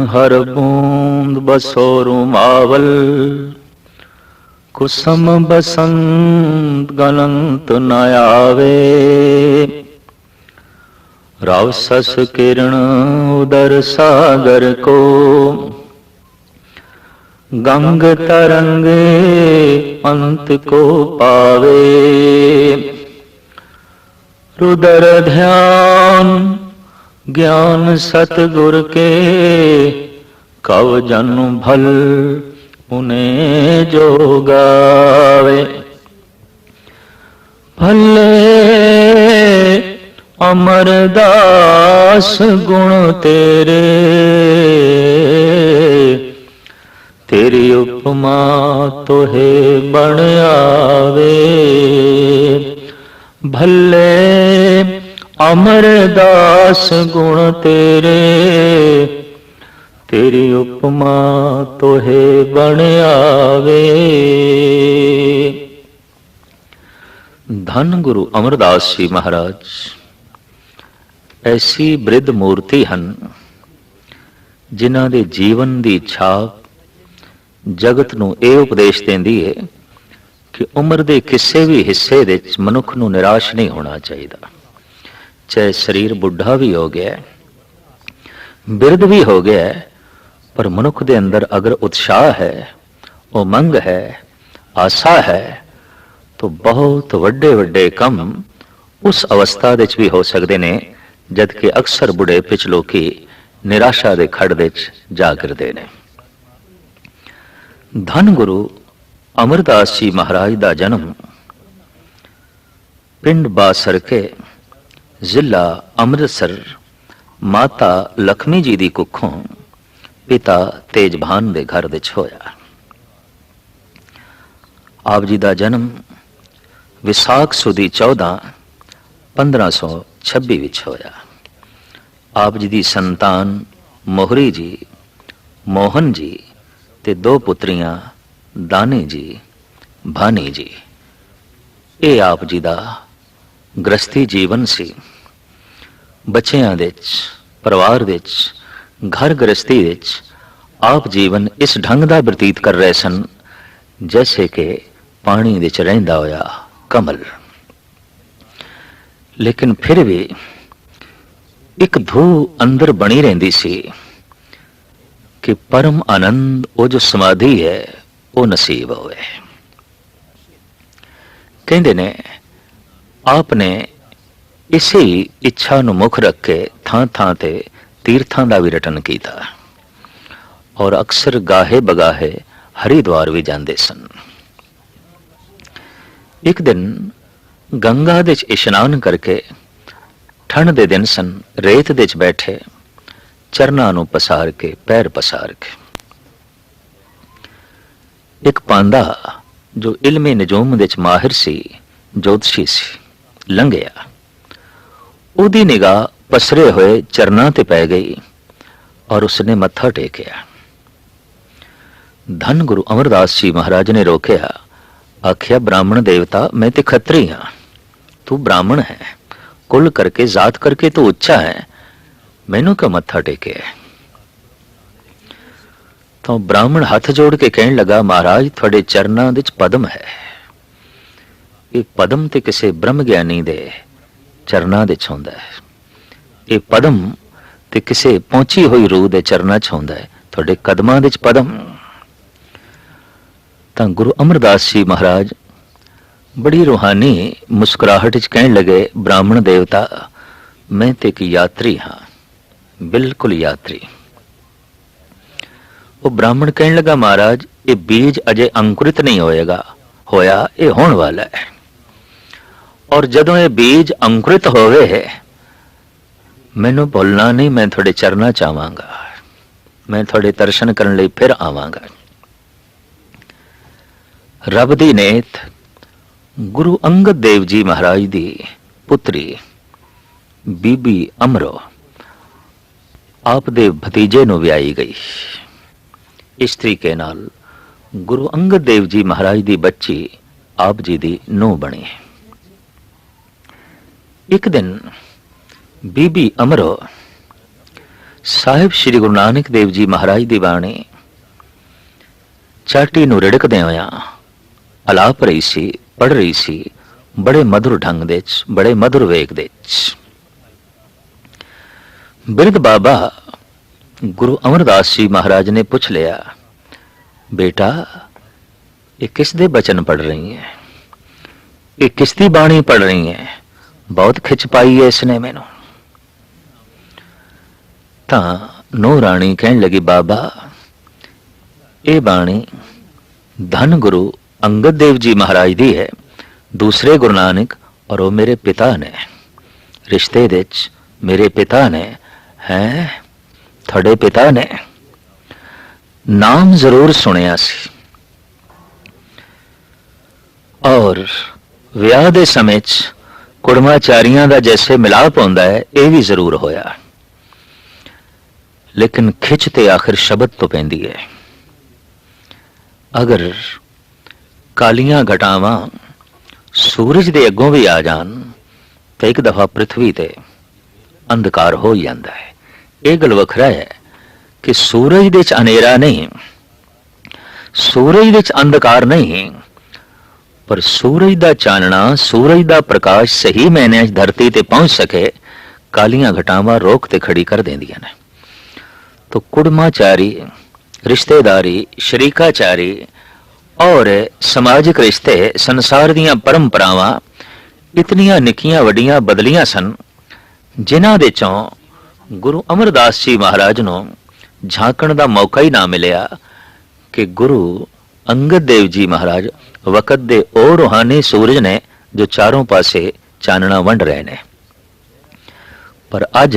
हर बूंद बसोरु मावल, कुसुम बसंत गलंत न आवे। राव सस किरण उदर सागर को, गंग तरंगे अंत को पावे। रुदर ध्यान ज्ञान सतगुर के, कव जन भल उन्हें जो गावे। भले अमरदास गुण तेरे, तेरी उपमा तोहे बण आवे। भले अमरदास गुण तेरे, तेरी उपमा तोहे बण आवे। धन गुरु अमरदास जी महाराज ऐसी बृद्ध मूर्ति ਹਨ जिन्हां दे जीवन ਦੀ ਛਾਪ जगत ਨੂੰ ਇਹ ਉਪਦੇਸ਼ ਦਿੰਦੀ ਹੈ ਕਿ ਉਮਰ ਦੇ ਕਿਸੇ ਵੀ ਹਿੱਸੇ ਵਿੱਚ ਮਨੁੱਖ ਨੂੰ ਨਿਰਾਸ਼ ਨਹੀਂ ਹੋਣਾ ਚਾਹੀਦਾ। ਚਾਹੇ ਸਰੀਰ ਬੁੱਢਾ ਵੀ ਹੋ ਗਿਆ, ਬਿਰਧ ਵੀ ਹੋ ਗਿਆ, ਪਰ ਮਨੁੱਖ ਦੇ ਅੰਦਰ ਅਗਰ ਉਤਸ਼ਾਹ ਹੈ, ਉਮੰਗ ਹੈ, ਆਸਾ ਹੈ, ਤਾਂ ਬਹੁਤ ਵੱਡੇ ਵੱਡੇ ਕੰਮ ਉਸ ਅਵਸਥਾ ਵਿੱਚ ਵੀ ਹੋ ਸਕਦੇ ਨੇ ਜਦ ਕਿ ਅਕਸਰ ਬੁਢੇਪੇ ਵਿੱਚ ਲੋਕੀ ਨਿਰਾਸ਼ਾ ਦੇ ਖੱਡ ਵਿੱਚ ਜਾ ਗਿਰਦੇ ਨੇ। ਧੰਨ ਗੁਰੂ ਅਮਰਦਾਸ ਜੀ ਮਹਾਰਾਜ ਦਾ ਜਨਮ ਪਿੰਡ ਬਾਸਰਕੇ, ਜ਼ਿਲ੍ਹਾ ਅੰਮ੍ਰਿਤਸਰ, ਮਾਤਾ ਲਖਮੀ ਜੀ ਦੀ ਕੁੱਖੋਂ ਪਿਤਾ ਤੇਜਭਾਨ ਦੇ ਘਰ ਵਿੱਚ ਹੋਇਆ। ਆਪ ਜੀ ਦਾ ਜਨਮ ਵਿਸਾਖ ਸੁਦੀ 14 1526 ਵਿੱਚ ਹੋਇਆ। ਆਪ ਜੀ ਦੀ ਸੰਤਾਨ ਮੋਹਰੀ ਜੀ, ਮੋਹਨ ਜੀ ਤੇ ਦੋ ਪੁੱਤਰੀਆਂ ਦਾਨੀ ਜੀ, ਭਾਨੀ ਜੀ। ਇਹ ਆਪ ਜੀ ਦਾ ਗ੍ਰਸਤੀ ਜੀਵਨ ਸੀ। ਬੱਚਿਆਂ ਵਿੱਚ, ਪਰਿਵਾਰ ਵਿੱਚ, ਘਰ ਗ੍ਰਸਤੀ ਵਿੱਚ ਆਪ ਜੀਵਨ ਇਸ ਢੰਗ ਦਾ ਬਤੀਤ ਕਰ ਰਹੇ ਸਨ ਜੈਸੇ ਕਿ ਪਾਣੀ ਵਿੱਚ ਰਹਿੰਦਾ ਹੋਇਆ ਕਮਲ। ਲੇਕਿਨ ਫਿਰ ਵੀ ਇੱਕ ਧੂ ਅੰਦਰ ਬਣੀ ਰਹਿੰਦੀ ਸੀ ਕਿ ਪਰਮ ਆਨੰਦ, ਉਹ ਜੋ ਸਮਾਧੀ ਹੈ, ਉਹ ਨਸੀਬ ਹੋਵੇ। ਕਹਿੰਦੇ ਨੇ ਆਪ ਨੇ ਇਸੇ ਇੱਛਾ ਨੂੰ ਮੁੱਖ ਰੱਖ ਕੇ ਥਾਂ ਥਾਂ ਤੇ ਤੀਰਥਾਂ ਦਾ ਵੀ ਰਟਨ ਕੀਤਾ ਔਰ ਅਕਸਰ ਗਾਹੇ ਬਗਾਹੇ ਹਰਿਦੁਆਰ ਵੀ ਜਾਂਦੇ ਸਨ। ਇੱਕ ਦਿਨ ਗੰਗਾ ਦੇ 'ਚ ਇਸ਼ਨਾਨ ਕਰਕੇ, ਠੰਡ ਦੇ ਦਿਨ ਸਨ, ਰੇਤ ਦੇ 'ਚ ਬੈਠੇ ਚਰਨਾਂ ਨੂੰ ਪਸਾਰ ਕੇ, ਪੈਰ ਪਸਾਰ ਕੇ, ਇੱਕ ਪਾਂਦਾ ਜੋ ਇਲਮੇ ਨਜੂਮ ਦੇ 'ਚ ਮਾਹਿਰ ਸੀ, ਜੋਤਸ਼ੀ ਸੀ, ਲੰਘਿਆ। ਉਹਦੀ ਨਿਗਾਹ ਪਸਰੇ ਹੋਏ ਚਰਨਾਂ ਤੇ ਪੈ ਗਈ ਔਰ ਉਸਨੇ ਮੱਥਾ ਟੇਕਿਆ। ਧੰਨ ਗੁਰੂ ਅਮਰਦਾਸ ਜੀ ਮਹਾਰਾਜ ਨੇ ਰੋਕਿਆ, ਆਖਿਆ, ਬ੍ਰਾਹਮਣ ਦੇਵਤਾ, ਮੈਂ ਤੇ ਖੱਤਰੀ ਹਾਂ, ਤੂੰ ਬ੍ਰਾਹਮਣ ਹੈ, ਕੁਲ ਕਰਕੇ, ਜ਼ਾਤ ਕਰਕੇ ਤੂੰ ਉੱਚਾ ਹੈ, ਮੈਨੂੰ ਕਿਉਂ ਮੱਥਾ ਟੇਕਿਆ? ਤਾਂ ਬ੍ਰਾਹਮਣ ਹੱਥ ਜੋੜ ਕੇ ਕਹਿਣ ਲੱਗਾ, ਮਹਾਰਾਜ, ਤੁਹਾਡੇ ਚਰਨਾਂ ਵਿੱਚ ਪਦਮ ਹੈ। ਇਹ ਪਦਮ ਤੇ ਕਿਸੇ ਬ੍ਰਹਮ ਗਿਆਨੀ ਦੇ ਚਰਨਾਂ ਵਿੱਚ ਹੁੰਦਾ ਹੈ। ਇਹ ਪਦਮ ਤੇ ਕਿਸੇ ਪਹੁੰਚੀ ਹੋਈ ਰੂਹ ਦੇ ਚਰਨਾਂ 'ਚ ਹੁੰਦਾ ਹੈ, ਤੁਹਾਡੇ ਕਦਮਾਂ ਵਿੱਚ ਪਦਮ। ਤਾਂ ਗੁਰੂ ਅਮਰਦਾਸ ਜੀ ਮਹਾਰਾਜ ਬੜੀ ਰੂਹਾਨੀ ਮੁਸਕਰਾਹਟ 'ਚ ਕਹਿਣ ਲੱਗੇ, ਬ੍ਰਾਹਮਣ ਦੇਵਤਾ, ਮੈਂ ਤੇ ਇੱਕ ਯਾਤਰੀ ਹਾਂ, ਬਿਲਕੁਲ ਯਾਤਰੀ। ਉਹ ਬ੍ਰਾਹਮਣ ਕਹਿਣ ਲੱਗਾ, ਮਹਾਰਾਜ, ਇਹ ਬੀਜ ਅਜੇ ਅੰਕੁਰਿਤ ਨਹੀਂ ਹੋਇਆ, ਇਹ ਹੋਣ ਵਾਲਾ ਹੈ। ਔਰ ਜਦੋਂ ਇਹ ਬੀਜ ਅੰਕੁਰਿਤ ਹੋਵੇ, ਮੈਨੂੰ ਭੁੱਲਣਾ ਨਹੀਂ, ਮੈਂ ਤੁਹਾਡੇ ਚਰਨਾਂ 'ਚ ਆਵਾਂਗਾ, ਮੈਂ ਤੁਹਾਡੇ ਦਰਸ਼ਨ ਕਰਨ ਲਈ ਫਿਰ ਆਵਾਂਗਾ। ਰੱਬ ਦੀ ਨੇਤ ਗੁਰੂ ਅੰਗਦ ਦੇਵ ਜੀ ਮਹਾਰਾਜ ਦੀ ਪੁੱਤਰੀ ਬੀਬੀ ਅਮਰੋ ਆਪ ਦੇ ਭਤੀਜੇ ਨੂੰ ਵਿਆਹੀ ਗਈ। ਇਸ ਤਰੀਕੇ ਨਾਲ ਗੁਰੂ ਅੰਗਦ ਦੇਵ ਜੀ ਮਹਾਰਾਜ ਦੀ ਬੱਚੀ ਆਪ ਜੀ ਦੀ ਨੂੰਹ ਬਣੀ। ਇੱਕ ਦਿਨ ਬੀਬੀ ਅਮਰੋ ਸਾਹਿਬ ਸ੍ਰੀ ਗੁਰੂ ਨਾਨਕ ਦੇਵ ਜੀ ਮਹਾਰਾਜ ਦੀ ਬਾਣੀ ਚਾਟੀ ਨੂੰ ਰਿੜਕਦੇ ਹੋਇਆਂ ਅਲਾਪ ਰਹੀ ਸੀ, ਪੜ੍ਹ ਰਹੀ ਸੀ, ਬੜੇ ਮਧੁਰ ਢੰਗ ਦੇ ਚ, ਬੜੇ ਮਧੁਰ ਵੇਗ ਦੇ ਚ। ਬਿਰਧ ਬਾਬਾ ਗੁਰੂ ਅਮਰਦਾਸ ਜੀ ਮਹਾਰਾਜ ਨੇ ਪੁੱਛ ਲਿਆ, ਬੇਟਾ ਇਹ ਕਿਸ ਦੇ ਬਚਨ ਪੜ੍ਹ ਰਹੀ ਹੈ, ਇਹ ਕਿਸ ਦੀ ਬਾਣੀ ਪੜ੍ਹ ਰਹੀ ਹੈ? ਬਹੁਤ ਖਿੱਚ ਪਾਈ ਹੈ ਇਸਨੇ ਮੈਨੂੰ। ਤਾਂ ਨੂੰਹ ਰਾਣੀ ਕਹਿਣ ਲੱਗੀ, ਬਾਬਾ ਇਹ ਬਾਣੀ ਧੰਨ ਗੁਰੂ ਅੰਗਦ ਦੇਵ ਜੀ ਮਹਾਰਾਜ ਦੀ ਹੈ, ਦੂਸਰੇ ਗੁਰੂ ਨਾਨਕ, ਔਰ ਉਹ ਮੇਰੇ ਪਿਤਾ ਨੇ, ਰਿਸ਼ਤੇ ਦੇ ਚ ਮੇਰੇ ਪਿਤਾ ਨੇ। ਹੈ ਤੁਹਾਡੇ ਪਿਤਾ ਨੇ? ਨਾਮ ਜ਼ਰੂਰ ਸੁਣਿਆ ਸੀ, ਔਰ ਵਿਆਹ ਦੇ ਸਮੇਂ ਚ ਕੁੜਮਾਚਾਰੀਆਂ ਦਾ ਜੈਸੇ ਮਿਲਾਪ ਹੁੰਦਾ ਹੈ ਇਹ ਵੀ ਜ਼ਰੂਰ ਹੋਇਆ, ਲੇਕਿਨ ਖਿੱਚ ਤੇ ਆਖਿਰ ਸ਼ਬਦ ਤੋਂ ਪੈਂਦੀ ਹੈ। ਅਗਰ ਕਾਲੀਆਂ ਘਟਾਵਾਂ ਸੂਰਜ ਦੇ ਅੱਗੋਂ ਵੀ ਆ ਜਾਣ ਤਾਂ ਇੱਕ ਦਫਾ ਪ੍ਰਿਥਵੀ ਤੇ ਅੰਧਕਾਰ ਹੋ ਜਾਂਦਾ ਹੈ। ਇਹ ਗੱਲ ਵੱਖਰਾ ਹੈ ਕਿ ਸੂਰਜ ਦੇ ਚ ਹਨੇਰਾ ਨਹੀਂ, ਸੂਰਜ ਦੇ ਚ ਅੰਧਕਾਰ ਨਹੀਂ, ਪਰ ਸੂਰਜ ਦਾ ਚਾਨਣਾ, ਸੂਰਜ ਦਾ ਪ੍ਰਕਾਸ਼ ਸਹੀ ਮਾਇਨਿਆਂ 'ਚ ਧਰਤੀ ਤੇ ਪਹੁੰਚ ਸਕੇ, ਕਾਲੀਆਂ ਘਟਾਵਾਂ ਰੋਕ ਤੇ ਖੜੀ ਕਰ ਦਿੰਦੀਆਂ ਨੇ। तो कुड़माचारी, रिश्तेदारी, शरीकाचारी और समाजिक रिश्ते, संसार दीयां परंपरावां इतनियां निक्कियां वड्डियां बदलियां सन, जिन्हां दे चों गुरु अमरदास जी महाराज नूं झांकण दा मौका ही ना मिलिया कि गुरु अंगद देव जी महाराज वक़्त दे ओ रूहानी सूरज ने जो चारों पासे चानना वंड रहे ने। पर अज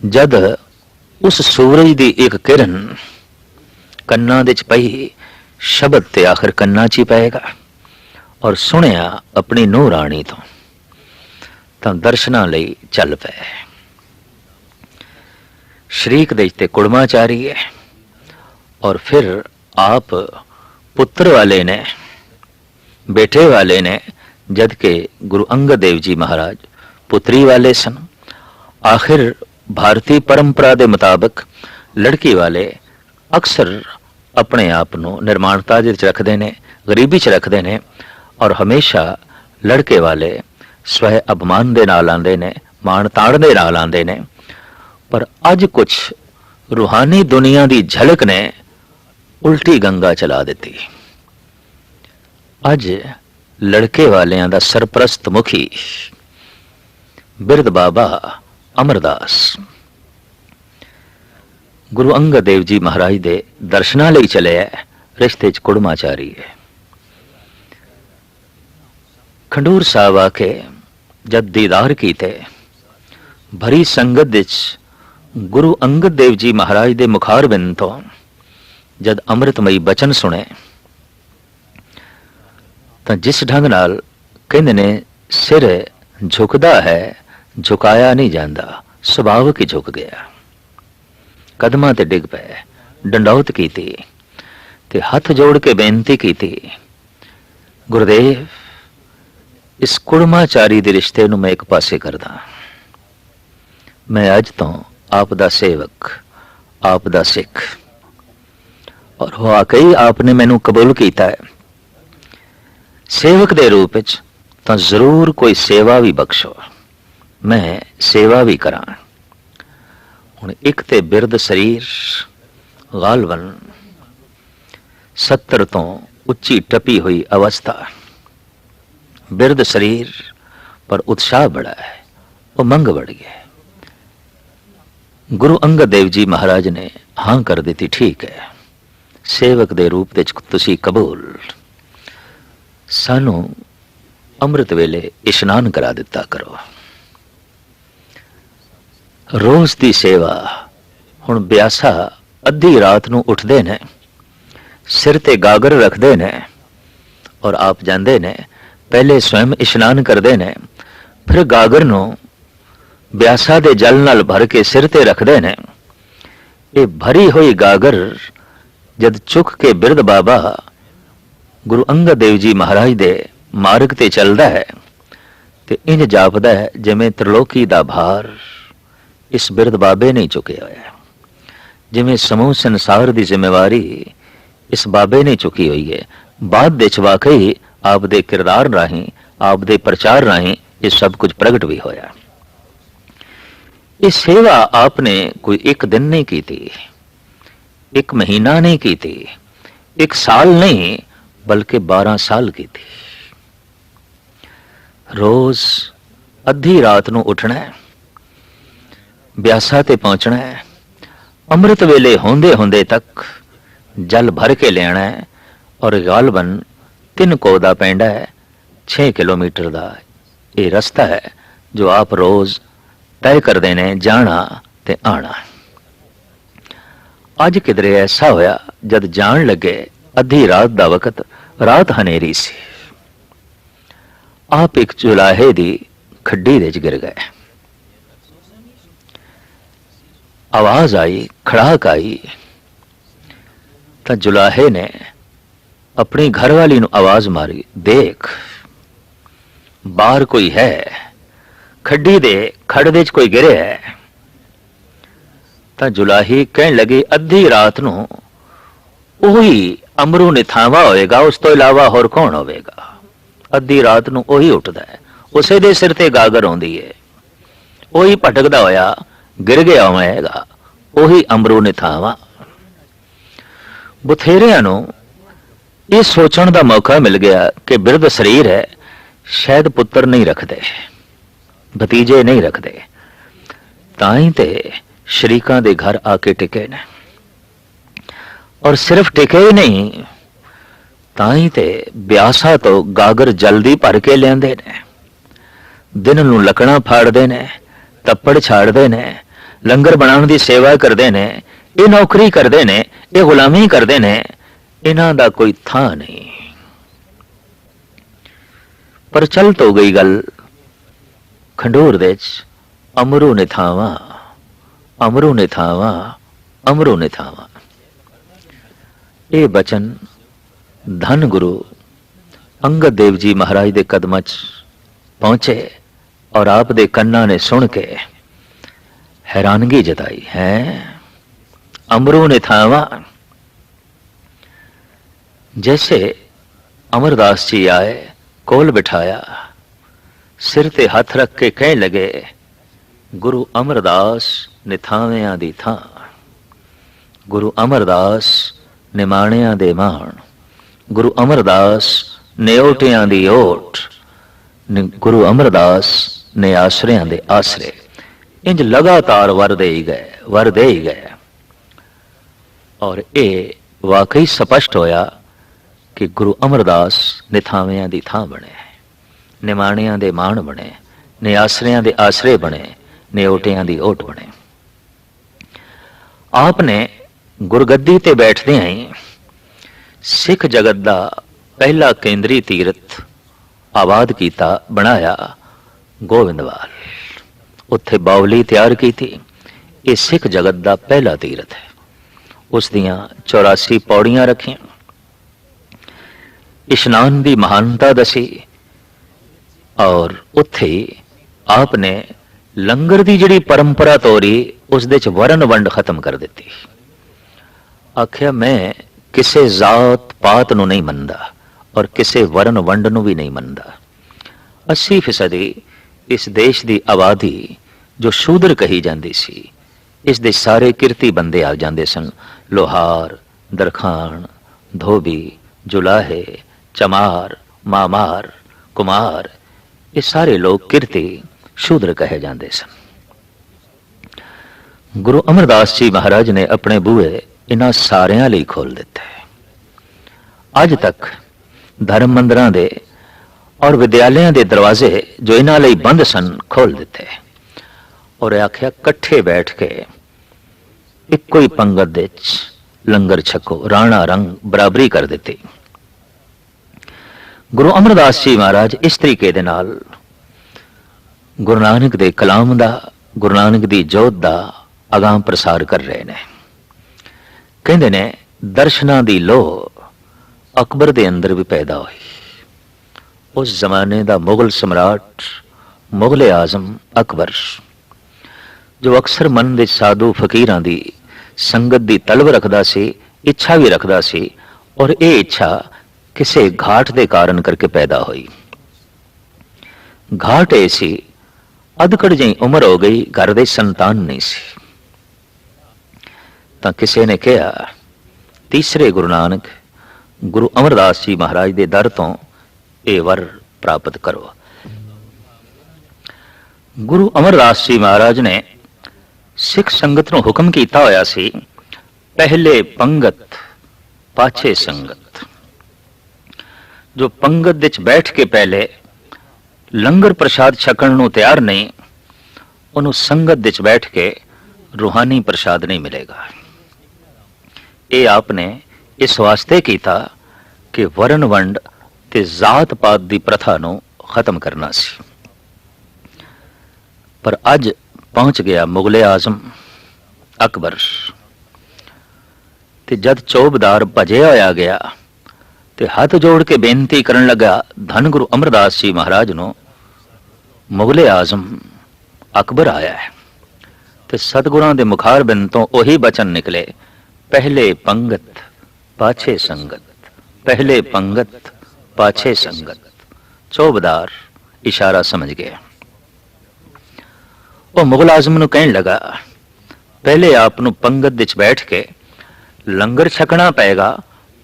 जद उस सूरज की एक किरण कन्ना दे च पई, शब्द ते आखिर कन्ना च ही पएगा, और सुनिया अपनी नूह राणी तो दर्शनां लई चल पे। शरीक दे ते कुड़माचारी है, और फिर आप पुत्र वाले ने, बेटे वाले ने, जबकि गुरु अंगद देव जी महाराज पुत्री वाले सन। आखिर भारतीय परंपरा के मुताबिक लड़की वाले अक्सर अपने आप को निर्माणता रखते हैं, गरीबी च रखते हैं, और हमेशा लड़के वाले स्वय अभिमान के नाल आते हैं, मान ताड़ के नाल आते हैं। पर अज कुछ रूहानी दुनिया की झलक ने उल्टी गंगा चला दी। अज लड़के वालियां दा सरप्रस्त मुखी बिरध बाबा अमरदास गुरु अंगद देव जी महाराज दे दर्शनां लई चले है, रिश्ते च कुड़माचारी है। खंडूर साहब आके जद दीदार कीते, भरी संगत विच गुरु अंगद देव जी महाराज दे मुखारबिंद तो जद अमृतमई बचन सुने, तो जिस ढंग नाल कहंदे ने सिर झुकदा है, झुकाया नहीं जाता, सुभाविक ही झुक गया। कदमां ते डिग पे, डंडौत की ते हथ जोड़ के बेनती की, गुरुदेव इस कुड़माचारी दे रिश्ते नूं मैं एक पासे करदा। मैं अज तो आप दा सेवक, आप दा सिख, और वाकई आपने मैनू कबूल किया है। सेवक दे रूप विच तां जरूर कोई सेवा भी बख्शो, मैं सेवा भी करा। हुण एक ते बिरद शरीर गालवन 70 तो उच्ची टपी हुई अवस्था, बिरद शरीर पर उत्साह बड़ा है, उमंग बढ़ गया। गुरु अंगद देव जी महाराज ने हाँ कर दी, ठीक है सेवक दे रूप विच तुसी कबूल, सानू अमृत वेले इशनान करा दिता करो। रोज दी सेवा। हुण ब्यासा अद्धी रात नूं उठदे ने, सिर ते गागर रखदे ने, और आप जांदे ने पहले स्वयं इशनान करदे ने, फिर गागर नूं ब्यासा दे जल नाल भर के सिर ते रखदे ने। ये भरी हुई गागर जद चुक के बिरध बाबा गुरु अंगद देव जी महाराज दे मार्ग ते चलदा है, ते इंज जापदा है जिवें त्रिलोकी दा भार इस बिरध बाबे ने चुके होया। जिवें समूह संसार की जिम्मेवारी इस बाबे ने चुकी हुई है, बाद दे वाकई आप दे किरदार राही, आप दे प्रचार राही ये सब कुछ प्रगट भी होया। ये सेवा आपने कोई एक दिन नहीं की थी, एक महीना नहीं की थी, एक साल नहीं बल्कि 12 साल की थी। रोज अद्धी रात नूं उठना है, ब्यासा ते पहुंचना है, अमृत वेले होंदे होंदे तक जल भर के लेना है और गालबन 3 कोह दा पैंडा है, 6 किलोमीटर का ये रस्ता है जो आप रोज तय कर देने जाना ते आना। अज किधरे ऐसा होया जद जान लगे अद्धी रात दा वक्त, रात हनेरी सी, आप एक जुलाहे दी खड्डी दे गिर गए। आवाज आई, खड़ाक आई, तो जुलाहे ने अपनी घरवाली नूं आवाज मारी, देख बाहर कोई है, खड्डी दे खड़ दे च कोई गिरे है। तो जुलाही कहन लगी, अद्धी रात नूं ओही अमरू निथावा होएगा, उस तो इलावा होर कौन होवेगा। अद्धी रात नूं ओही उठदा है, उसे दे सिर ते गागर आउंदी है, ओही भटकदा होया गिर गया होएगा, ओही अमरू निथावा। बथेरियां नूं ये सोचण दा मौका मिल गया कि बिरध शरीर है, शायद पुत्र नहीं रखते, भतीजे नहीं रखते, ताई ते शरीकां दे घर आके टिके ने, और सिर्फ टिके ही नहीं, ताई ते ब्यासा तो गागर जल्दी भर के लियांदे ने, दिन नूं लकड़ा फाड़दे ने, तप्पड़ छाड़दे ने, लंगर बनाउण दी सेवा करदे ने, ये नौकरी करदे ने, ये गुलामी करदे ने, इन्हां दा कोई थां नहीं। पर चल तो गई गल खंडूर दे च, अमरू निथावा, अमरू निथावा, अमरू निथावा। ये बचन धन गुरु अंगद देव जी महाराज दे कदमां च पहुंचे और आप दे कन्ना ने सुन के हैरानगी जताई है। अमरू निथावा, जैसे अमरदास जी आए, कोल बिठाया, सिर ते हाथ रख के कह लगे, गुरु अमरदास निथावियां दी थां, गुरु अमरदास निमाणियां दे माण, गुरु अमरदास नेओटियां दी ओट, गुरु अमरदास ने आसरियां दे आसरे। इंज लगातार वर दे ही गए, वर दे ही गए। और ये वाकई स्पष्ट होया कि गुरु अमरदास निथावियां दी थां बने, निमाणियां दे माण बने, निआसरियां दे आसरे बने, नेओटियां दी ओट बने। आपने गुरगद्दी ते बैठदे ही सिख जगत दा पहला केंद्री तीरथ आबाद कीता, बनाया गोविंदवाल, उत्थे बावली तैयार की थी। ये सिख जगत दा पहला तीरथ है। उस दियां 84 पौड़ियां रखियां, इशनान की महानता दसी, और उत्थे आपने लंगर की जिहड़ी परंपरा तोरी उस दे च वरण वंड खत्म कर दी। आख्या मैं किसे जात पात नूं नहीं मनदा और किसे वरण वंड नूं भी नहीं मनदा। 80% इस देश की आबादी जो शूद्र कही जाती सी, इस दे सारे किरती बंदे आ जाते सन। लोहार, दरखान, धोबी, जुलाहे, चमार, मामार, कुमार, ये सारे लोग किरती शूद्र कहे जाते सन। गुरु अमरदास जी महाराज ने अपने बूहे इन्हां सारियां लई खोल दिते। अज तक धर्म मंदिरां दे और विद्यालयों के दरवाजे जो इन्हां लई बंद सन खोल दिते, और आख्या कट्ठे बैठ के इक्को ही पंगत दे लंगर छको, राणा रंग बराबरी कर दी। गुरु अमरदास जी महाराज इस तरीके दे नाल गुरु नानक दे कलाम दा, गुरु नानक दी जोत दा अगां प्रसार कर रहे ने। कहंदे ने दर्शनां दी लोह अकबर दे अंदर भी पैदा हुई। उस जमाने दा मुगल सम्राट, मुगल आजम अकबर ਜੋ ਅਕਸਰ ਮਨ ਦੇ ਸਾਧੂ ਫਕੀਰਾਂ ਦੀ ਸੰਗਤ ਦੀ ਤਲਬ ਰੱਖਦਾ ਸੀ, ਇੱਛਾ ਵੀ ਰੱਖਦਾ ਸੀ, ਔਰ ਇਹ ਇੱਛਾ ਕਿਸੇ ਘਾਟ ਦੇ ਕਾਰਨ ਕਰਕੇ ਪੈਦਾ ਹੋਈ। ਘਾਟ ਇਹ ਸੀ, ਅਧਕੜ ਜਿਹੀ ਉਮਰ ਹੋ ਗਈ, ਘਰ ਦੇ ਸੰਤਾਨ ਨਹੀਂ ਸੀ। ਤਾਂ ਕਿਸੇ ਨੇ ਕਿਹਾ, ਤੀਸਰੇ ਗੁਰੂ ਨਾਨਕ ਗੁਰੂ ਅਮਰਦਾਸ ਜੀ ਮਹਾਰਾਜ ਦੇ ਦਰ ਤੋਂ ਇਹ ਵਰ ਪ੍ਰਾਪਤ ਕਰੋ। ਗੁਰੂ ਅਮਰਦਾਸ ਜੀ ਮਹਾਰਾਜ ਨੇ ਸਿੱਖ ਸੰਗਤ ਨੂੰ ਹੁਕਮ ਕੀਤਾ ਹੋਇਆ ਸੀ, ਪਹਿਲੇ ਪੰਗਤ ਪਾਛੇ ਸੰਗਤ। ਜੋ ਪੰਗਤ ਵਿੱਚ ਬੈਠ ਕੇ ਪਹਿਲੇ ਲੰਗਰ ਪ੍ਰਸ਼ਾਦ ਛਕਣ ਨੂੰ ਤਿਆਰ ਨਹੀਂ, ਉਹਨੂੰ ਸੰਗਤ ਵਿੱਚ ਬੈਠ ਕੇ ਰੂਹਾਨੀ ਪ੍ਰਸ਼ਾਦ ਨਹੀਂ ਮਿਲੇਗਾ। ਇਹ ਆਪਨੇ ਇਸ ਵਾਸਤੇ ਕੀਤਾ ਕਿ ਵਰਨ ਵੰਡ ਤੇ ਜ਼ਾਤ ਪਾਤ ਦੀ ਪ੍ਰਥਾ ਨੂੰ ਖਤਮ ਕਰਨਾ ਸੀ। ਪਰ ਅੱਜ ਪਹੁੰਚ ਗਿਆ ਮੁਗਲੇ ਆਜ਼ਮ ਅਕਬਰ, ਤੇ ਜਦ ਚੌਬਦਾਰ ਭਜਿਆ ਹੋਇਆ ਗਿਆ ਤੇ ਹੱਥ ਜੋੜ ਕੇ ਬੇਨਤੀ ਕਰਨ ਲੱਗਾ ਧੰਨ ਗੁਰੂ ਅਮਰਦਾਸ ਜੀ ਮਹਾਰਾਜ ਨੂੰ, ਮੁਗਲੇ ਆਜ਼ਮ ਅਕਬਰ ਆਇਆ ਹੈ। ਤੇ ਸਤਿਗੁਰਾਂ ਦੇ ਮੁਖਾਰਬਿੰਦ ਤੋਂ ਉਹੀ ਬਚਨ ਨਿਕਲੇ, ਪਹਿਲੇ ਪੰਗਤ ਪਾਛੇ ਸੰਗਤ, ਪਹਿਲੇ ਪੰਗਤ ਪਾਛੇ ਸੰਗਤ। ਚੌਬਦਾਰ ਇਸ਼ਾਰਾ ਸਮਝ ਗਿਆ। ਉਹ ਮੁਗਲ ਆਜ਼ਮ ਨੂੰ ਕਹਿਣ ਲੱਗਾ, ਪਹਿਲੇ ਆਪ ਨੂੰ ਪੰਗਤ ਵਿੱਚ ਬੈਠ ਕੇ ਲੰਗਰ ਛਕਣਾ ਪਏਗਾ,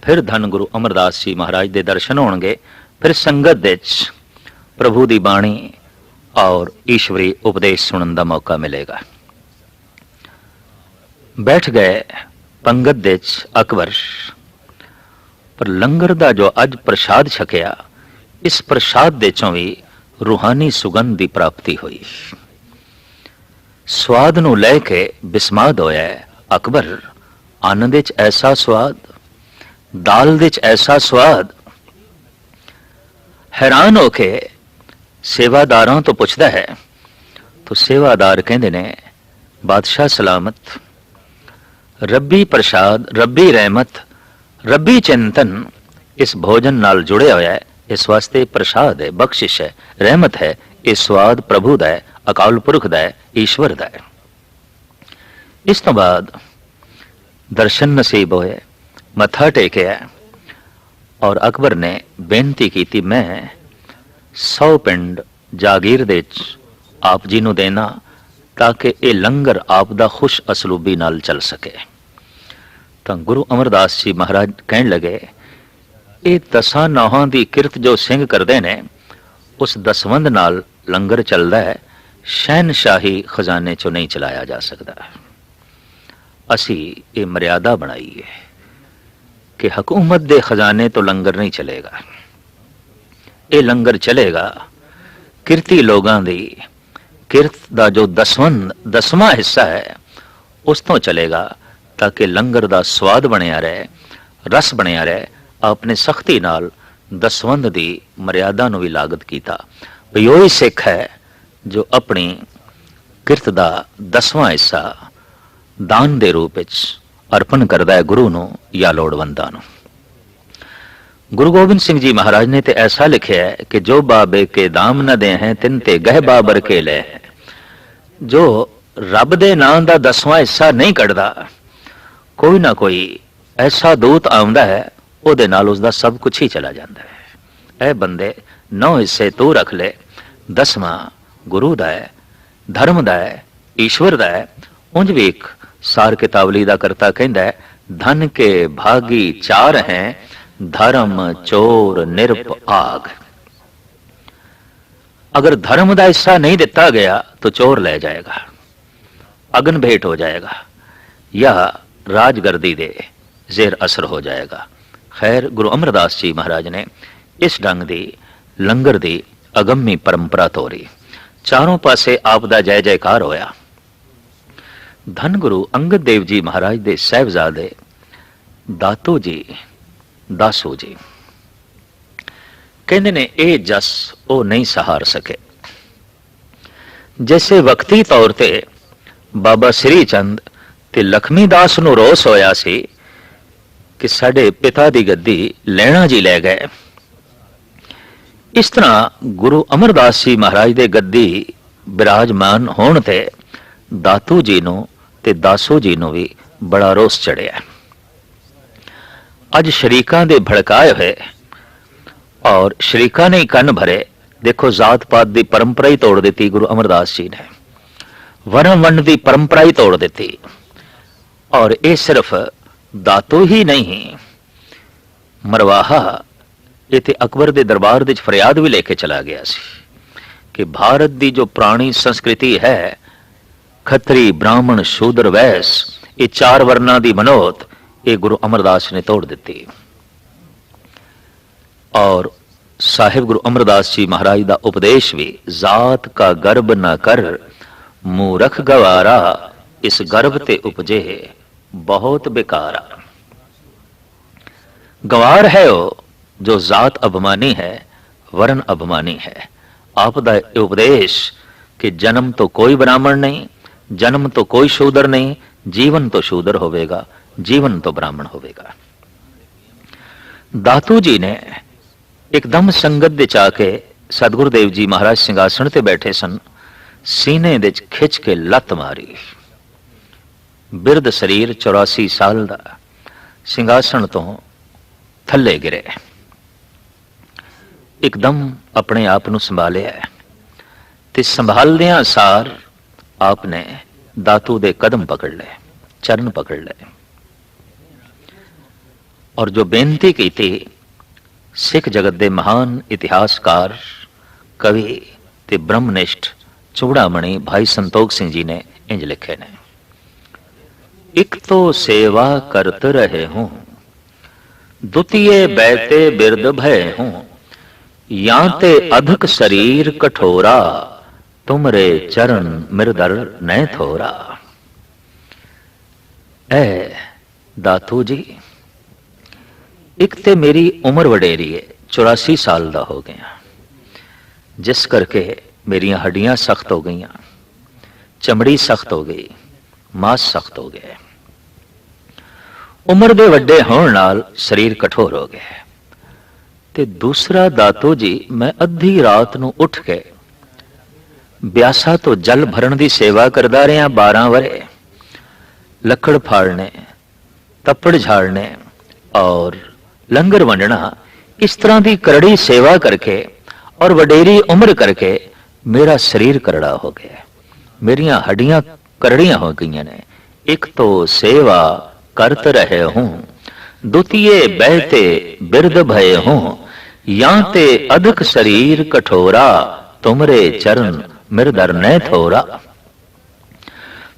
ਫਿਰ ਧੰਨ ਗੁਰੂ ਅਮਰਦਾਸ ਜੀ ਮਹਾਰਾਜ ਦੇ ਦਰਸ਼ਨ ਹੋਣਗੇ, ਫਿਰ ਸੰਗਤ ਵਿੱਚ ਪ੍ਰਭੂ ਦੀ ਬਾਣੀ ਔਰ ਈਸ਼ਵਰੀ ਉਪਦੇਸ਼ ਸੁਣਨ ਦਾ ਮੌਕਾ ਮਿਲੇਗਾ। ਬੈਠ ਗਏ ਪੰਗਤ ਵਿੱਚ ਅਕਬਰ, ਪਰ ਲੰਗਰ ਦਾ ਜੋ ਅੱਜ ਪ੍ਰਸ਼ਾਦ ਛਕਿਆ, ਇਸ ਪ੍ਰਸ਼ਾਦ ਦੇ ਚੋਂ ਵੀ ਰੂਹਾਨੀ ਸੁਗੰਧ ਦੀ ਪ੍ਰਾਪਤੀ ਹੋਈ। ਸਵਾਦ ਨੂੰ ਲੈ ਕੇ ਬਿਸਮਾਦ ਹੋਇਆ ਅਕਬਰ। ਆਨੰਦ ਵਿੱਚ ਐਸਾ ਸਵਾਦ, ਦਾਲ ਵਿੱਚ ਐਸਾ ਸਵਾਦ। ਹੈਰਾਨ ਹੋ ਕੇ ਸੇਵਾਦਾਰਾਂ ਤੋਂ ਪੁੱਛਦਾ ਹੈ, ਤਾਂ ਸੇਵਾਦਾਰ ਕਹਿੰਦੇ ਨੇ, ਬਾਦਸ਼ਾਹ ਸਲਾਮਤ, ਰੱਬੀ ਪ੍ਰਸ਼ਾਦ, ਰੱਬੀ ਰਹਿਮਤ, ਰੱਬੀ ਚਿੰਤਨ ਇਸ ਭੋਜਨ ਨਾਲ ਜੁੜਿਆ ਹੋਇਆ ਹੈ। ਇਸ ਵਾਸਤੇ ਪ੍ਰਸ਼ਾਦ ਹੈ, ਬਖਸ਼ਿਸ਼ ਹੈ, ਰਹਿਮਤ ਹੈ। ਇਹ ਸਵਾਦ ਪ੍ਰਭੂ ਦਾ ਹੈ, ਅਕਾਲ ਪੁਰਖ ਦਾ ਹੈ, ਈਸ਼ਵਰ ਦਾ ਹੈ। ਇਸ ਤੋਂ ਬਾਅਦ ਦਰਸ਼ਨ ਨਸੀਬ ਹੋਏ, ਮੱਥਾ ਟੇਕਿਆ, ਔਰ ਅਕਬਰ ਨੇ ਬੇਨਤੀ ਕੀਤੀ, ਮੈਂ 100 ਪਿੰਡ ਜਾਗੀਰ ਦੇ ਵਿੱਚ ਆਪ ਜੀ ਨੂੰ ਦੇਣਾ, ਤਾਂ ਕਿ ਇਹ ਲੰਗਰ ਆਪ ਦਾ ਖੁਸ਼ ਅਸਲੂਬੀ ਨਾਲ ਚੱਲ ਸਕੇ। ਤਾਂ ਗੁਰੂ ਅਮਰਦਾਸ ਜੀ ਮਹਾਰਾਜ ਕਹਿਣ ਲੱਗੇ, ਇਹ 10 ਨੌਹਾਂ ਦੀ ਕਿਰਤ ਜੋ ਸਿੰਘ ਕਰਦੇ ਨੇ, ਉਸ ਦਸਵੰਧ ਨਾਲ ਲੰਗਰ ਚੱਲਦਾ ਹੈ, ਸ਼ਹਿਨਸ਼ਾਹੀ ਖਜ਼ਾਨੇ ਚੋਂ ਨਹੀਂ ਚਲਾਇਆ ਜਾ ਸਕਦਾ। ਅਸੀਂ ਇਹ ਮਰਿਆਦਾ ਬਣਾਈ ਹੈ ਕਿ ਹਕੂਮਤ ਦੇ ਖਜ਼ਾਨੇ ਤੋਂ ਲੰਗਰ ਨਹੀਂ ਚਲੇਗਾ। ਇਹ ਲੰਗਰ ਚਲੇਗਾ ਕਿਰਤੀ ਲੋਕਾਂ ਦੀ ਕਿਰਤ ਦਾ ਜੋ ਦਸਵਾਂ ਹਿੱਸਾ ਹੈ, ਉਸ ਤੋਂ ਚਲੇਗਾ, ਤਾਂ ਕਿ ਲੰਗਰ ਦਾ ਸਵਾਦ ਬਣਿਆ ਰਹੇ, ਰਸ ਬਣਿਆ ਰਹੇ। ਆਪਨੇ ਸਖਤੀ ਨਾਲ ਦਸਵੰਧ ਦੀ ਮਰਿਆਦਾ ਨੂੰ ਵੀ ਲਾਗਤ ਕੀਤਾ। ਵੀ ਉਹੀ ਸਿੱਖ ਹੈ ਜੋ ਆਪਣੀ ਕਿਰਤ ਦਾ 10ਵਾਂ ਹਿੱਸਾ ਦਾਨ ਦੇ ਰੂਪ ਵਿੱਚ ਅਰਪਣ ਕਰਦਾ ਹੈ ਗੁਰੂ ਨੂੰ ਜਾਂ ਲੋੜਵੰਦਾਂ ਨੂੰ। ਗੁਰੂ ਗੋਬਿੰਦ ਸਿੰਘ ਜੀ ਮਹਾਰਾਜ ਨੇ ਤੇ ਐਸਾ ਲਿਖਿਆ ਹੈ ਕਿ ਜੋ ਬਾਬੇ ਕੇ ਦਾਮ ਨ ਦੇ ਹੈ ਤਿਨ ਤੇ ਗਹਿ ਬਾਬਰ ਕੇ ਲੈ। ਜੋ ਰੱਬ ਦੇ ਨਾਂ ਦਾ 10ਵਾਂ ਹਿੱਸਾ ਨਹੀਂ ਕੱਢਦਾ, ਕੋਈ ਨਾ ਕੋਈ ਐਸਾ ਦੂਤ ਆਉਂਦਾ ਹੈ, ਉਹਦੇ ਨਾਲ ਉਸਦਾ ਸਭ ਕੁਝ ਹੀ ਚਲਾ ਜਾਂਦਾ ਹੈ। ਇਹ ਬੰਦੇ 9 ਹਿੱਸੇ ਤੂੰ ਰੱਖ ਲੈ, 10ਵਾਂ ਗੁਰੂ ਦਾ ਹੈ, ਧਰਮ ਦਾ ਹੈ, ਈਸ਼ਵਰ ਦਾ ਹੈ। ਉਂਝ ਵੀ ਇੱਕ ਸਾਰ ਕਿਤਾਬਲੀ ਦਾ ਕਰਤਾ ਕਹਿੰਦਾ ਹੈ, ਧਨ ਕੇ ਭਾਗੀ 4 ਹੈ, ਧਰਮ ਚੋਰ ਨਿਰਪ ਆਗ। अगर धर्म का हिस्सा नहीं दिता गया तो चोर ले जाएगा, अगन भेंट हो जाएगा या राजगर्दी दे जेर असर हो जाएगा। खैर गुरु अमरदास जी महाराज ने इस ढंग की लंगर की अगम्मी परंपरा तोरी। चारों पासे आप दा जय जयकार होया। धन गुरु अंगद देव जी महाराज दे साहिबजादे दातो जी दासो जी कहते ने ये जस वो नहीं सहार सके। जैसे वक्ती तौर ते बाबा श्री चंद ते लक्ष्मी दास नूं रोस होया सी कि साडे पिता दी गद्दी लैणा जी लै गए, इस तरह गुरु अमरदास जी महाराज दे गद्दी विराजमान होण ते ਦਾਤੂ ਜੀ ਨੂੰ ਤੇ ਦਾਸੋ ਜੀ ਨੂੰ ਵੀ ਬੜਾ ਰੋਸ ਚੜਿਆ। ਅੱਜ ਸ਼ਰੀਕਾਂ ਦੇ ਭੜਕਾਏ ਹੋਏ ਔਰ ਸ਼ਰੀਕਾਂ ਨੇ ਹੀ ਕੰਨ ਭਰੇ। ਦੇਖੋ ਜਾਤ ਪਾਤ ਦੀ ਪਰੰਪਰਾ ਹੀ ਤੋੜ ਦਿੱਤੀ ਗੁਰੂ ਅਮਰਦਾਸ ਜੀ ਨੇ, ਵਰਣ ਵੰਡ ਦੀ ਪਰੰਪਰਾ ਹੀ ਤੋੜ ਦਿੱਤੀ। ਔਰ ਇਹ ਸਿਰਫ ਦਾਤੂ ਹੀ ਨਹੀਂ, ਮਰਵਾਹਾ ਇੱਥੇ ਅਕਬਰ ਦੇ ਦਰਬਾਰ ਦੇ ਵਿੱਚ ਫਰਿਆਦ ਵੀ ਲੈ ਕੇ ਚਲਾ ਗਿਆ ਸੀ ਕਿ ਭਾਰਤ ਦੀ ਜੋ ਪੁਰਾਣੀ ਸੰਸਕ੍ਰਿਤੀ ਹੈ, ਖੱਤਰੀ ਬ੍ਰਾਹਮਣ ਸ਼ੂਦਰ ਵੈਸ, ਇਹ ਚਾਰ ਵਰਨਾਂ ਦੀ ਮਨੋਤ, ਇਹ ਗੁਰੂ ਅਮਰਦਾਸ ਨੇ ਤੋੜ ਦਿੱਤੀ। ਔਰ ਸਾਹਿਬ ਗੁਰੂ ਅਮਰਦਾਸ ਜੀ ਮਹਾਰਾਜ ਦਾ ਉਪਦੇਸ਼ ਵੀ, ਜਾਤ ਕਾ ਗਰਬ ਨਾ ਕਰ ਮੂਰਖ ਗਵਾਰਾ, ਇਸ ਗਰਭ ਤੇ ਉਪਜੇ ਬਹੁਤ ਬੇਕਾਰਾ। गवार है वो जो जात अभिमानी है, वर्ण अभिमानी है। आप दा उपदेश कि जन्म तो कोई ब्राह्मण नहीं, जन्म तो कोई शूद्र नहीं, जीवन तो शूद्र होवेगा, जीवन तो ब्राह्मण होवेगा। दातू जी ने एकदम संगत दे आके सतगुरुदेव जी महाराज सिंघासन ते बैठे सन, सीने दे खिंच के लत मारी। बिरद शरीर 84 साल दा सिंघासन तो थले गिरे। एकदम अपने आप ਨੂੰ ਸੰਭਾਲਿਆ ਤੇ ਸੰਭਾਲਦਿਆਂ ਸਾਰ ਆਪਨੇ ਦਾਤੂ ਦੇ ਕਦਮ ਪਕੜ ਲਏ, ਚਰਨ ਪਕੜ ਲਏ ਔਰ ਜੋ ਬੇਨਤੀ ਕੀਤੀ ਸਿੱਖ ਜਗਤ ਦੇ ਮਹਾਨ ਇਤਿਹਾਸਕਾਰ, ਕਵੀ ਤੇ ਬ੍ਰਹਮਨਿਸ਼ਟ ਚੂੜਾਮਣੀ ਭਾਈ ਸੰਤੋਖ ਸਿੰਘ ਜੀ ਨੇ ਇੰਜ ਲਿਖੇ ਨੇ, ਇੱਕ ਤੋ ਸੇਵਾ ਕਰਤ ਰਹੇ ਹੂੰ, द्वितीय बैते बिरद भय हूं, याते अधिक शरीर कठोरा, तुमरे चरण मिर्दर न थोरा। ऐ दातू जी, एक ते मेरी उम्र वडेरी है, 84 साल दा हो गया, जिस करके मेरिया हड्डियां सख्त हो गई, चमड़ी सख्त हो गई, मांस सख्त हो गए। उम्र दे वड्डे होण नाल शरीर कठोर हो गया। ते दूसरा दातो जी, मैं अद्धी रात नूं उठ के ब्यासा तो जल भरण दी सेवा करदा रहा 12 वरे, लकड़ फाड़ने, तप्पड़ झाड़ने और लंगर वंडना, इस तरह की करड़ी सेवा करके और वडेरी उम्र करके मेरा शरीर करड़ा हो गया, मेरिया हड्डियां करड़ियां हो गई ने। एक तो सेवा करत रहे हूं, द्वितीय बहते बिरद भय हूं, याते अधिक शरीर कठोरा, तुमरे चरण मिर्दर न थोरा।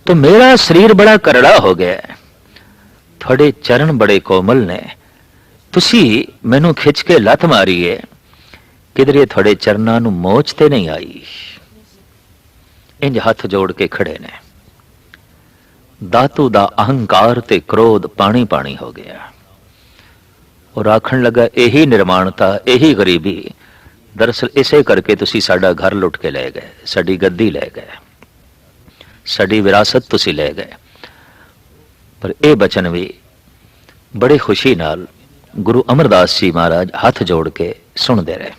तो मेरा शरीर बड़ा करड़ा हो गया, थोड़े चरण बड़े कोमल ने, तुसी मैनू खिंच के लत मारी है, किधरे थोड़े चरना नू मोच ते नहीं आई। इंज हाथ जोड़ के खड़े ने। दातू दा अहंकार ते क्रोध पानी पानी हो गया और आखण लगा, यही निर्माणता, यही गरीबी, दरअसल इसे करके तुसी साडा घर लुट के ले गए, साडी गद्दी ले गए, साडी विरासत तुसी ले गए। पर यह बचन भी बड़े खुशी नाल गुरु अमरदास जी महाराज हाथ जोड़ के सुनते रहे।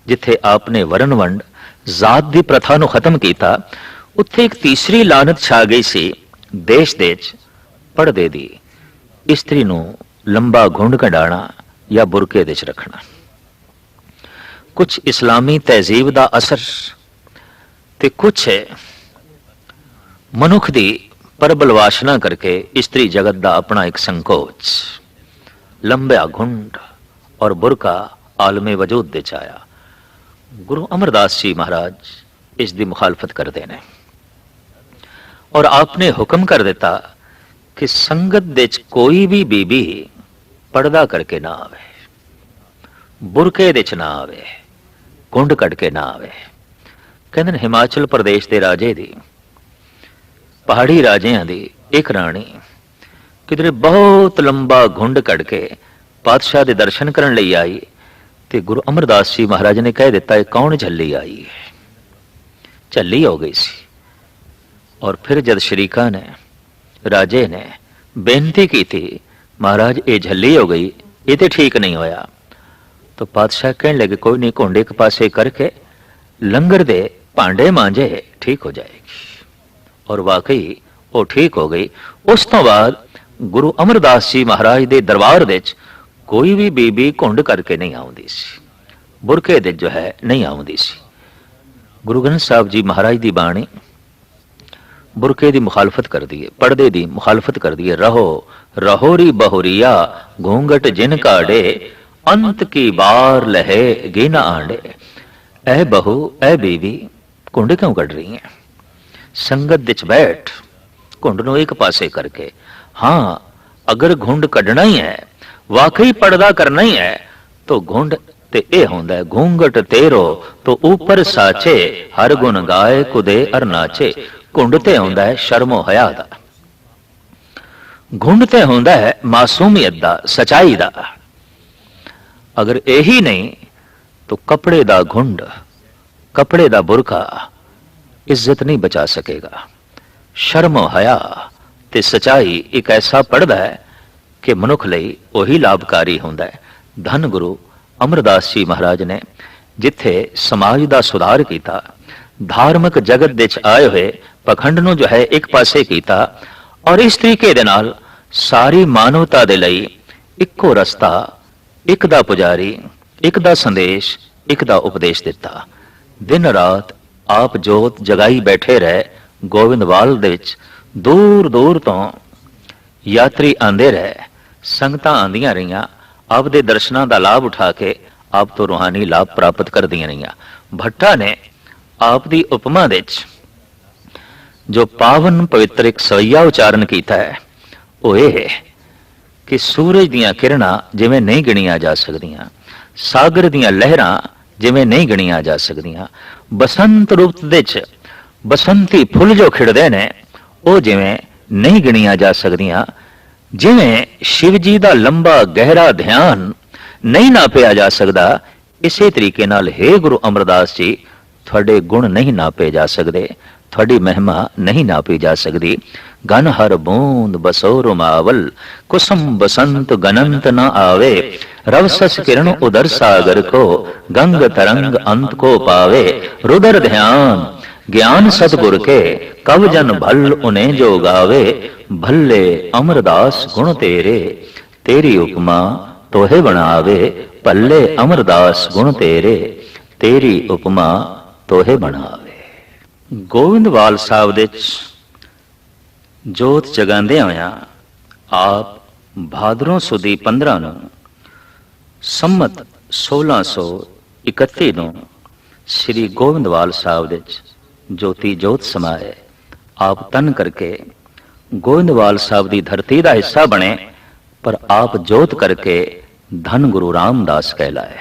जिथे आपने वरण वंड, जात की प्रथा नूं खत्म किया, उत्थे एक तीसरी लानत छा गई सी, देश देश पड़दे दी, इस्त्री नूं लंबा घुंड कढ़ाना या बुरके दे च रखना। कुछ इस्लामी तहजीब दा असर ते कुछ मनुख दी प्रबल वासना करके इस्त्री जगत दा अपना एक संकोच, लंबा घुंड और बुरका आलमे वजूद दे च आया। गुरु अमरदास जी महाराज इस दी मुखालफत करते हैं और आपने हुक्म कर दिता कि संगत दे कोई भी बीबी पर्दा करके ना आवे, बुरके दे च ना आवे, कुंड कट के ना आवे। कहते हिमाचल प्रदेश के राजे दी, पहाड़ी राजियां दी एक राणी किधरे बहुत लंबा घुंड कट के पातशाह के दर्शन करने लई आई, ते गुरु अमरदास जी महाराज ने कह दिता है कौन झल्ली आई है, झल्ली हो गई सी। और फिर जब शरीका ने, राजे ने बेनती की थी, महाराज ये झल्ली हो गई, ये तो ठीक नहीं होया, तो पातशाह कहने लगे कोई नहीं, घुंड एक पासे करके लंगर दे भांडे मांजे ठीक हो जाएगी। और वाकई वो ठीक हो गई। उस तो बाद गुरु अमरदास जी महाराज के दरबार विच कोई भी बीबी घुंड करके नहीं आउंदी सी, बुरके दे जो है नहीं आउंदी सी। गुरु ग्रंथ साहब जी महाराज की बाणी बुरके की मुखालफत कर दी है, पर्दे की मुखालफत कर दी है। रहो रहोरी बहुरिया घूंघट जिन काड़े, अंत की बार लहे गिन आंडे। ऐ बहू ऐ बीवी घुंड क्यों कढ़ रही है? संगत विच बैठ घुंड नूं एक पासे करके। हाँ, अगर घुंड कढ़ना ही है, वाकई पर्दा करना ही है, तो घुंड ते ए होंदा है घूंघट तेरो तो ऊपर साचे, हर गुण गाए कुदे अर नाचे। घुंड ते होंदा है शर्मो हया दा, घुंड ते होंदा है मासूमियत दा, सच्चाई दा। अगर यही नहीं तो कपड़े दा घुंड, कपड़े दा बुरका इज्जत नहीं बचा सकेगा। शर्मो हया ते सच्चाई एक ऐसा पर्दा है कि मनुख लई वही लाभकारी होंदा है। धन गुरु अमरदास जी महाराज ने जिथे समाज का सुधार किया, धार्मिक जगत विच आए हुए पखंड नूं जो है एक पासे किया, और इस तरीके दे नाल सारी मानवता दे लई इक्को रस्ता, एक दा पुजारी, एक दा संदेश, एक दा उपदेश दिता। दिन रात आप जोत जगाई बैठे रहे। गोविंदवाल दे विच दूर दूर तो यात्री आंदे रहे, संगतां आंदियां रहियां, आप दे दर्शनां दा लाभ उठा के आप तो रूहानी लाभ प्राप्त कर दियां रहियां। भट्टा ने आप दी उपमा दे विच जो पावन पवित्र एक सवैया उचारण किया है, वो ये कि सूरज दियां किरणां जिवें नहीं गिणियां जा सकदियां, सागर दियां लहरां जिवें नहीं गिणियां जा सकदियां, बसंत रुत दे विच बसंती फुल जो खिड़दे ने वो जिवें नहीं गिणियां जा सकदियां, जिवें शिव जी दा लंबा गहरा ध्यान नहीं नापिया जा सकदा, इसे तरीके नाल हे गुरु अमरदास जी थोड़े गुण नहीं नापे जा सकते, थोड़ी महिमा नहीं नापी जा सकती। गन हर बूंद बसोर मावल, कुसुम बसंत गनंत न आवे, रवसस किरण उदर सागर को, गंग तरंग अंत को पावे। रुदर ध्यान ज्ञान सतगुर के, कव जन भल उन्हें जो गावे। भल्ले अमरदास गुण तेरे, तेरी उपमा तोहे बनावे। भल्ले अमरदास गुण तेरे, तेरी उपमा तोहे बनावे। गोविंदवाल साहब दे जोत जगांदे होया आप भादरों सुदी 15 नूं संमत 1631 नूं श्री गोविंदवाल साहब दे ज्योति जोत समाए। आप तन करके गोविंदवाल साहब की धरती का हिस्सा बने, पर आप जोत करके धन गुरु रामदास कहलाए।